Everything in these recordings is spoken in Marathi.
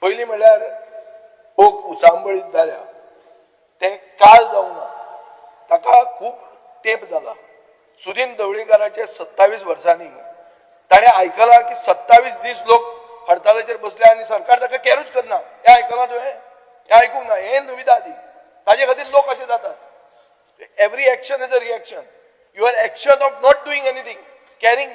पहिली म्हणल्यार ओक उचांबळीत जाल्या ते काल जावना ताका खूब तेंप जाला। सुदीन ढवळीकाराचे 27 वर्सांनी ताणें आयकलां की 27 दीस लोक हडतालाचेर बसले आनी सरकार ताका कॅरूच करना। हें आयकलां तुवें? हें आयकूंक ना। हें नविदा ती ताजे खातीर लोक अशे जातात। Every action is a reaction. Your action of not doing anything, caring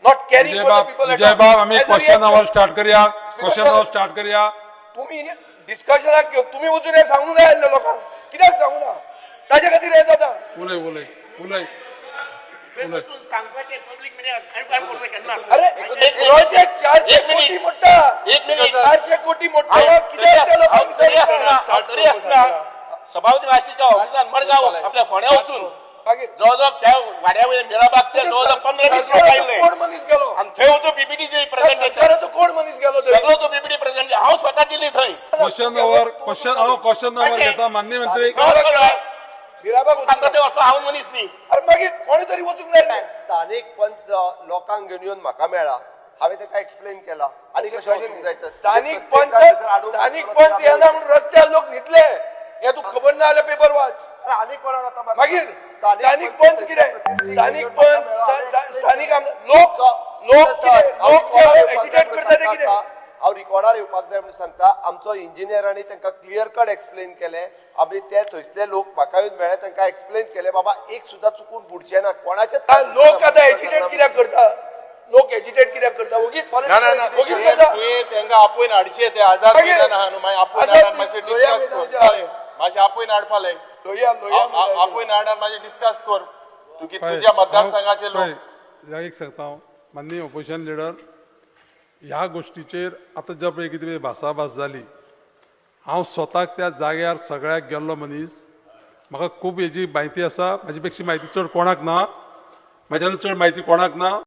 not caring for the people. Vijay बाब आमी क्वेश्चन आवर स्टार्ट करूया। क्वेश्चन आवर स्टार्ट करूया। तुम्ही डिस्कशनाक घेवन तुम्ही वचून हे सांगूंक जाय आसलें लोकांक, कित्याक सांगूं ना? ताजे खातीर हें जाता। उलय उलय उलय अरे प्रोजेक्ट 400 कोटी मोठा, 400 कोटी मोठा कित्याक त्या लोकांक सभापती वाशीच्या ऑफिसान मडगाव आपल्या फोण्या वचून मागीर जवळजवळ त्या वाड्या वयल्यान मेळाबागचे जवळजवळ 15-20 लोक आयले कोण मनीस गेलो? आणि थंय होतो पीपीटी प्रेझेंटेशन सरकाराचो कोण मनीस गेलो थंय? सगळो तो पीपीटी प्रेझेंटेशन हांव स्वता दिल्ली थंय। क्वेश्चन आवर घेता माननीय मंत्री। मिराबाग सांगता ते वचपाक हांव मनीस न्ही। अरे मागीर कोणी तरी वचूंक जाय। स्थानिक पंच लोकांक घेवन येवन म्हाका मेळ्ळा, हांवें ताका एक्सप्लेन केला आनी कशें वचूंक जाय तर स्थानिक पंच येना म्हणून रस्त्यार लोक न्हिदले। हे तू खबर ना जाल्यार पेपर वाच। आनी कोणाक आतां मागीर स्थानिक पंच कितें? स्थानिक पंच स्थानिक लोक एजिटेट करता ते कितें? हांव रिकॉर्डार येवपाक जाय म्हणून सांगता। आमचो इंजिनियरांनी तांकां क्लियर कट एक्सप्लेन केलें। आमी ते थंयसले लोक म्हाका येवन मेळ्ळे, तांकां एक्सप्लेन केलें बाबा एक सुद्दां चुकून बुडचें ना कोणाचे। लोक आतां एजिटेट कित्याक करता? लोक एजिटेट कित्याक करता? वगीच करता। तांकां आपोवन हाडचे ते आझाद मैदान आहा न्हू, मागीर आपोवन हाडान मातशें डिस्कस कर, मातशें आपोवन हाडपाले आपोवन हाडान मातशें डिस्कस कर तुज्या मतदारसंघाचे लोक। एक सांगता हांव माननीय ऑपोजिशन लिडर, ह्या गोष्टीचेर आतां ज्या पळय कितें भासाभास जाली, हांव स्वताक त्या जाग्यार सगळ्याक गेल्लो मनीस, म्हाका खूब हेजी म्हायती आसा। म्हाजे पेक्षा म्हायती चड कोणाक ना, म्हाज्यान चड म्हायती कोणाक ना।